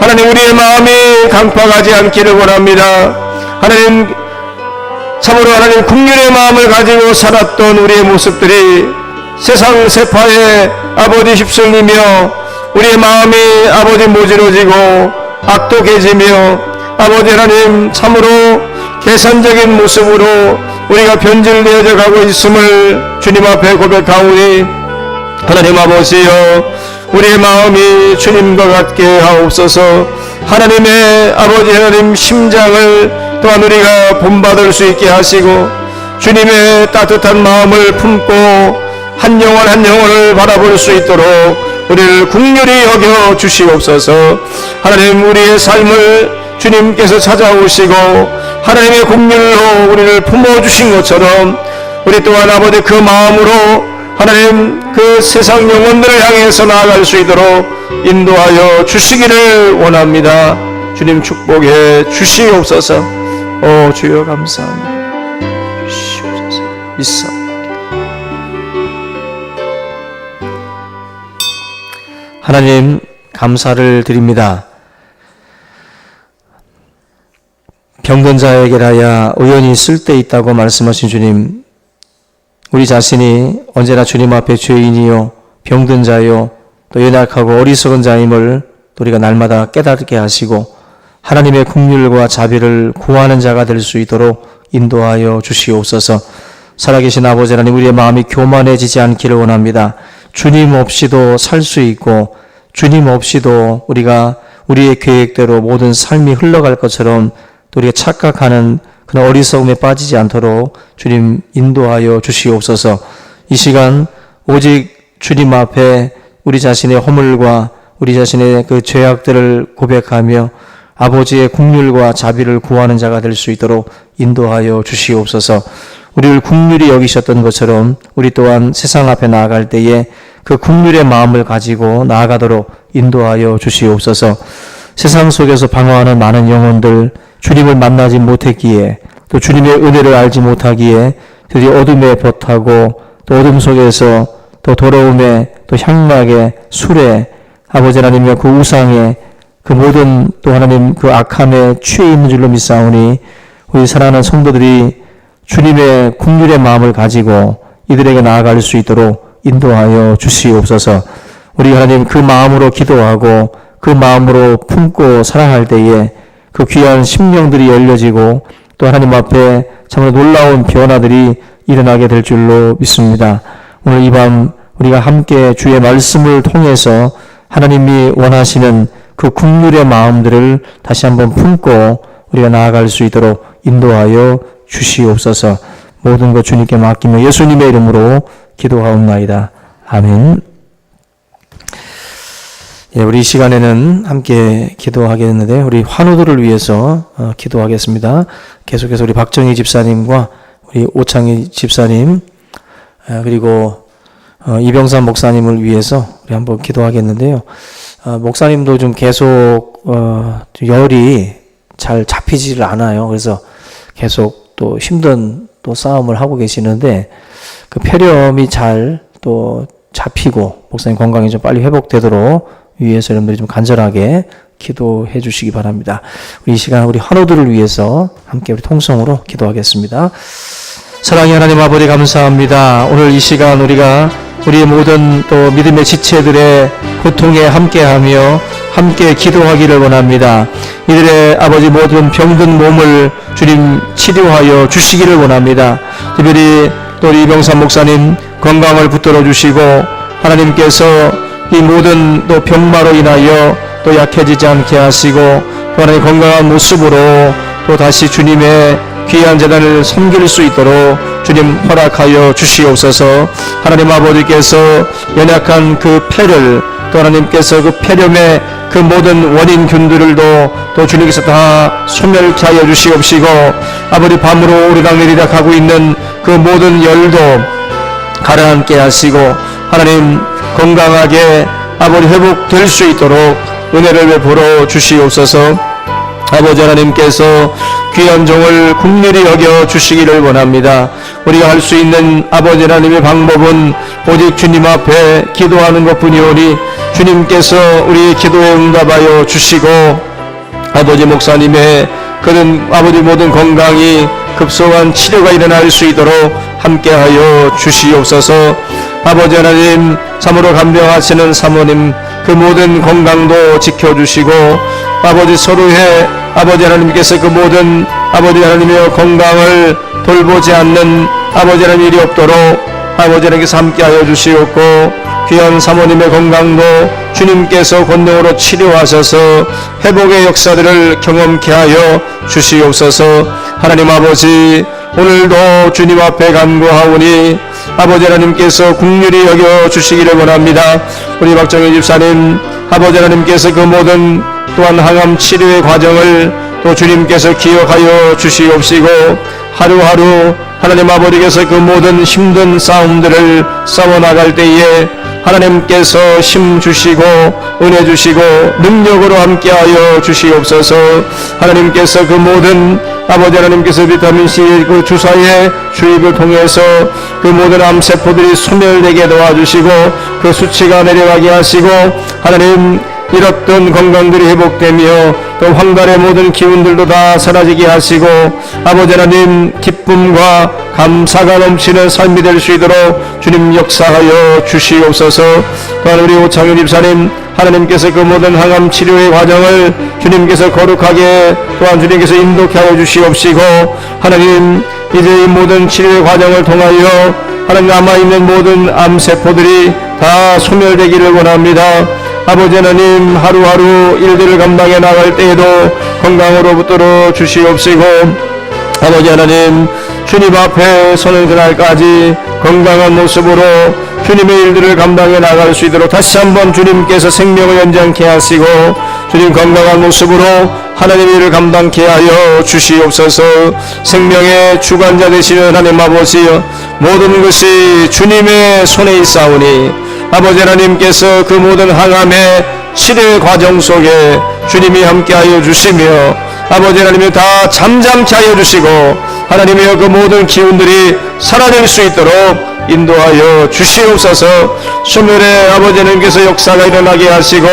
하나님 우리의 마음이 강팍하지 않기를 원합니다. 하나님 참으로 하나님 국률의 마음을 가지고 살았던 우리의 모습들이 세상 세파에 아버지 휩쓸리며 우리의 마음이 아버지 모질어지고 악독해지며 아버지 하나님 참으로 계산적인 모습으로 우리가 변질되어져 가고 있음을 주님 앞에 고백하오니 하나님 아버지여 우리의 마음이 주님과 같게 하옵소서. 하나님의 아버지 하나님 심장을 또한 우리가 본받을 수 있게 하시고 주님의 따뜻한 마음을 품고 한 영혼 한 영혼을 바라볼 수 있도록 우리를 긍휼히 여겨 주시옵소서. 하나님 우리의 삶을 주님께서 찾아오시고 하나님의 긍휼로 우리를 품어주신 것처럼 우리 또한 아버지 그 마음으로 하나님 그 세상 영혼들을 향해서 나아갈 수 있도록 인도하여 주시기를 원합니다. 주님 축복해 주시옵소서. 오 주여 감사합니다. 주시옵소서. 믿사옵니다. 하나님 감사를 드립니다. 병든 자에게라야 의원이 쓸데있다고 말씀하신 주님, 우리 자신이 언제나 주님 앞에 죄인이요 병든 자요 또 연약하고 어리석은 자임을 우리가 날마다 깨닫게 하시고 하나님의 긍휼과 자비를 구하는 자가 될 수 있도록 인도하여 주시옵소서. 살아계신 아버지 하나님, 우리의 마음이 교만해지지 않기를 원합니다. 주님 없이도 살 수 있고 주님 없이도 우리가 우리의 계획대로 모든 삶이 흘러갈 것처럼 또 우리가 착각하는 그런 어리석음에 빠지지 않도록 주님 인도하여 주시옵소서. 이 시간 오직 주님 앞에 우리 자신의 허물과 우리 자신의 그 죄악들을 고백하며 아버지의 긍휼과 자비를 구하는 자가 될 수 있도록 인도하여 주시옵소서. 우리를 긍휼히 여기셨던 것처럼 우리 또한 세상 앞에 나아갈 때에 그 긍휼의 마음을 가지고 나아가도록 인도하여 주시옵소서. 세상 속에서 방황하는 많은 영혼들, 주님을 만나지 못했기에 또 주님의 은혜를 알지 못하기에 드디어 어둠에 벗하고 또 어둠 속에서 또 더러움에 또 향락에 술에 아버지 하나님의 그 우상에 그 모든 또 하나님 그 악함에 취해 있는 줄로 믿사오니 우리 사랑하는 성도들이 주님의 긍휼의 마음을 가지고 이들에게 나아갈 수 있도록 인도하여 주시옵소서. 우리 하나님 그 마음으로 기도하고 그 마음으로 품고 사랑할 때에 그 귀한 심령들이 열려지고 또 하나님 앞에 정말 놀라운 변화들이 일어나게 될 줄로 믿습니다. 오늘 이 밤 우리가 함께 주의 말씀을 통해서 하나님이 원하시는 그 긍휼의 마음들을 다시 한번 품고 우리가 나아갈 수 있도록 인도하여 주시옵소서. 모든 것 주님께 맡기며 예수님의 이름으로 기도하옵나이다. 아멘. 예, 우리 이 시간에는 함께 기도하겠는데 우리 환우들을 위해서 기도하겠습니다. 계속해서 우리 박정희 집사님과 우리 오창희 집사님 그리고 이병삼 목사님을 위해서 우리 한번 기도하겠는데요. 목사님도 좀 계속 열이 잘 잡히지를 않아요. 그래서 계속 또 힘든 또 싸움을 하고 계시는데 그 폐렴이 잘 또 잡히고 목사님 건강이 좀 빨리 회복되도록 위해서 여러분들이 좀 간절하게 기도해 주시기 바랍니다. 우리 이 시간 우리 환우들을 위해서 함께 우리 통성으로 기도하겠습니다. 사랑의 하나님 아버지 감사합니다. 오늘 이 시간 우리가 우리의 모든 또 믿음의 지체들의 고통에 함께하며 함께 기도하기를 원합니다. 이들의 아버지 모든 병든 몸을 주님 치료하여 주시기를 원합니다. 특별히 또 우리 이병삼 목사님 건강을 붙들어 주시고 하나님께서 이 모든 또 병마로 인하여 또 약해지지 않게 하시고 또 하나님 건강한 모습으로 또 다시 주님의 귀한 재단을 섬길 수 있도록 주님 허락하여 주시옵소서. 하나님 아버지께서 연약한 그 폐를 또 하나님께서 그 폐렴의 그 모든 원인균들도 또 주님께서 다 소멸케 하여 주시옵시고 아버지 밤으로 오르락내리락 하고 있는 그 모든 열도 가라앉게 하시고 하나님 건강하게 아버지 회복될 수 있도록 은혜를 베풀어 주시옵소서. 아버지 하나님께서 귀한 종을 긍휼히 여겨 주시기를 원합니다. 우리가 할 수 있는 아버지 하나님의 방법은 오직 주님 앞에 기도하는 것뿐이오니 주님께서 우리의 기도에 응답하여 주시고 아버지 목사님의 그런 아버지 모든 건강이 급속한 치료가 일어날 수 있도록 함께하여 주시옵소서. 아버지 하나님 참으로 간병하시는 사모님 그 모든 건강도 지켜주시고 아버지 서로의 아버지 하나님께서 그 모든 아버지 하나님의 건강을 돌보지 않는 아버지 하나님 일이 없도록 아버지 하나님께서 함께하여 주시옵고 귀한 사모님의 건강도 주님께서 권능으로 치료하셔서 회복의 역사들을 경험케 하여 주시옵소서. 하나님 아버지 오늘도 주님 앞에 간구하오니 아버지 하나님께서 긍휼히 여겨 주시기를 원합니다. 우리 박정희 집사님 아버지 하나님께서 그 모든 또한 항암 치료의 과정을 또 주님께서 기억하여 주시옵시고 하루하루 하나님 아버지께서 그 모든 힘든 싸움들을 싸워나갈 때에 하나님께서 힘 주시고 은혜 주시고 능력으로 함께하여 주시옵소서. 하나님께서 그 모든 아버지 하나님께서 비타민C 그 주사의 주입을 통해서 그 모든 암세포들이 소멸되게 도와주시고 그 수치가 내려가게 하시고 하나님 잃었던 건강들이 회복되며 또 황달의 모든 기운들도 다 사라지게 하시고 아버지 하나님 기쁨과 감사가 넘치는 삶이 될 수 있도록 주님 역사하여 주시옵소서. 또한 우리 오창윤 집사님 하나님께서 그 모든 항암 치료의 과정을 주님께서 거룩하게 또한 주님께서 인도케 하여 주시옵시고 하나님 이제 이 모든 치료의 과정을 통하여 하나님 남아있는 모든 암세포들이 다 소멸되기를 원합니다. 아버지 하나님 하루하루 일들을 감당해 나갈 때에도 건강으로 붙들어 주시옵시고 아버지 하나님 주님 앞에 서는 그날까지 건강한 모습으로 주님의 일들을 감당해 나갈 수 있도록 다시 한번 주님께서 생명을 연장케 하시고 주님 건강한 모습으로 하나님의 일을 감당케 하여 주시옵소서. 생명의 주관자 되시는 하나님 아버지여, 모든 것이 주님의 손에 있사오니 아버지 하나님께서 그 모든 항암의 치료의 과정 속에 주님이 함께하여 주시며 아버지 하나님이 다 잠잠케 하여 주시고 하나님이여 그 모든 기운들이 사라질 수 있도록 인도하여 주시옵소서. 소멸의 아버지 하나님께서 역사가 일어나게 하시고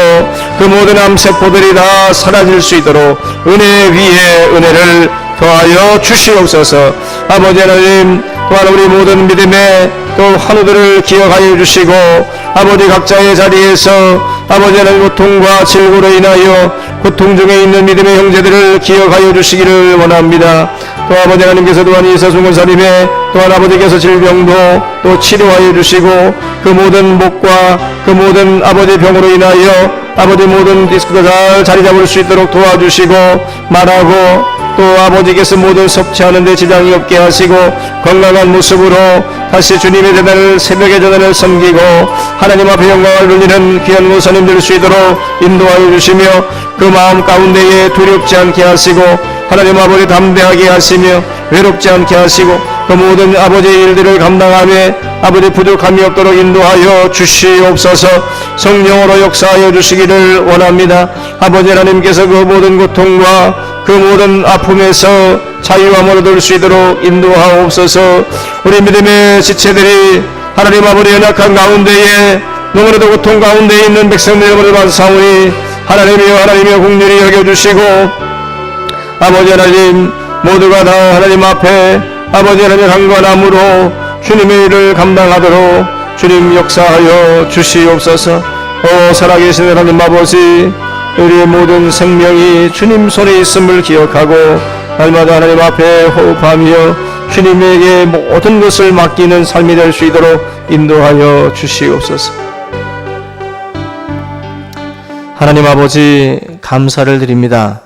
그 모든 암세포들이 다 사라질 수 있도록 은혜 위에 은혜를 더하여 주시옵소서. 아버지 하나님, 또한 우리 모든 믿음의 또 환우들을 기억하여 주시고 아버지 각자의 자리에서 아버지 하나님 고통과 질고로 인하여 고통 중에 있는 믿음의 형제들을 기억하여 주시기를 원합니다. 또 아버지 하나님께서 또한 이사순 권사님의 또한 아버지께서 질병도 또 치료하여 주시고 그 모든 목과 그 모든 아버지 병으로 인하여 아버지 모든 디스크도 잘 자리 잡을 수 있도록 도와주시고 말하고 또 아버지께서 모든 섭취하는 데 지장이 없게 하시고 건강한 모습으로 다시 주님의 재단을 새벽의 재단을 섬기고 하나님 앞에 영광을 돌리는 귀한 모사님 될 수 있도록 인도하여 주시며 그 마음 가운데에 두렵지 않게 하시고 하나님 아버지 담대하게 하시며 외롭지 않게 하시고 그 모든 아버지의 일들을 감당하며 아버지 부족함이 없도록 인도하여 주시옵소서. 성령으로 역사하여 주시기를 원합니다. 아버지 하나님께서 그 모든 고통과 그 모든 아픔에서 자유함을 얻을 수 있도록 인도하옵소서. 우리 믿음의 지체들이 하나님 아버지 연약한 가운데에 너무나도 고통 가운데 있는 백성들 여러분을 반사오니 하나님이여 긍휼히 여겨주시고 아버지 하나님 모두가 다 하나님 앞에 아버지 하나님의 강건함으로 주님의 일을 감당하도록 주님 역사하여 주시옵소서. 오 살아계신 하나님 아버지, 우리의 모든 생명이 주님 손에 있음을 기억하고 날마다 하나님 앞에 호흡하며 주님에게 모든 것을 맡기는 삶이 될 수 있도록 인도하여 주시옵소서. 하나님 아버지 감사를 드립니다.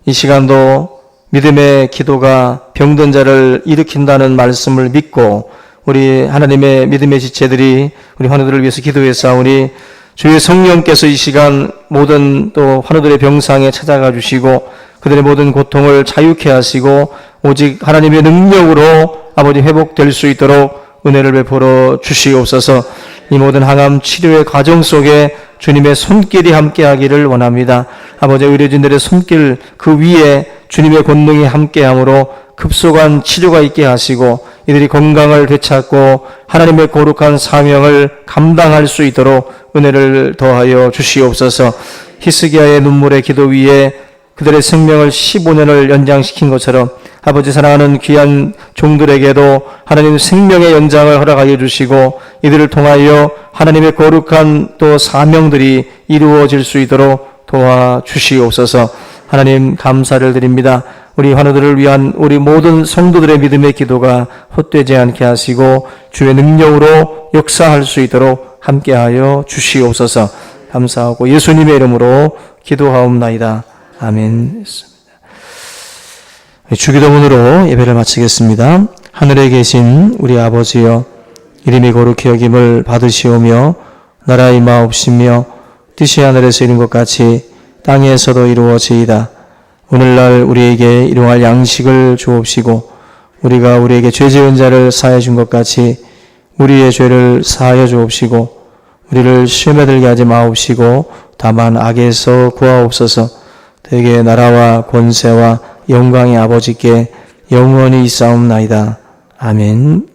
이 시간도 믿음의 기도가 병든 자를 일으킨다는 말씀을 믿고 우리 하나님의 믿음의 지체들이 우리 환우들을 위해서 기도했사오니 주의 성령께서 이 시간 모든 또 환우들의 병상에 찾아가 주시고 그들의 모든 고통을 자유케 하시고 오직 하나님의 능력으로 아버지 회복될 수 있도록 은혜를 베풀어 주시옵소서. 이 모든 항암 치료의 과정 속에 주님의 손길이 함께하기를 원합니다. 아버지 의료진들의 손길 그 위에 주님의 권능이 함께함으로 급속한 치료가 있게 하시고 이들이 건강을 되찾고 하나님의 거룩한 사명을 감당할 수 있도록 은혜를 더하여 주시옵소서. 히스기야의 눈물의 기도 위에 그들의 생명을 15년을 연장시킨 것처럼 아버지 사랑하는 귀한 종들에게도 하나님 생명의 연장을 허락하여 주시고 이들을 통하여 하나님의 거룩한 또 사명들이 이루어질 수 있도록 도와주시옵소서. 하나님 감사를 드립니다. 우리 환우들을 위한 우리 모든 성도들의 믿음의 기도가 헛되지 않게 하시고 주의 능력으로 역사할 수 있도록 함께하여 주시옵소서. 감사하고 예수님의 이름으로 기도하옵나이다. 아멘. 주기도문으로 예배를 마치겠습니다. 하늘에 계신 우리 아버지여, 이름이 거룩히 여김을 받으시오며 나라 임하옵시며 뜻이 하늘에서 이룬 것 같이 땅에서도 이루어지이다. 오늘날 우리에게 일용할 양식을 주옵시고 우리가 우리에게 죄 지은 자를 사하여 준 것 같이 우리의 죄를 사하여 주옵시고 우리를 시험에 들게 하지 마옵시고 다만 악에서 구하옵소서. 대개 나라와 권세와 영광의 아버지께 영원히 있사옵나이다. 아멘.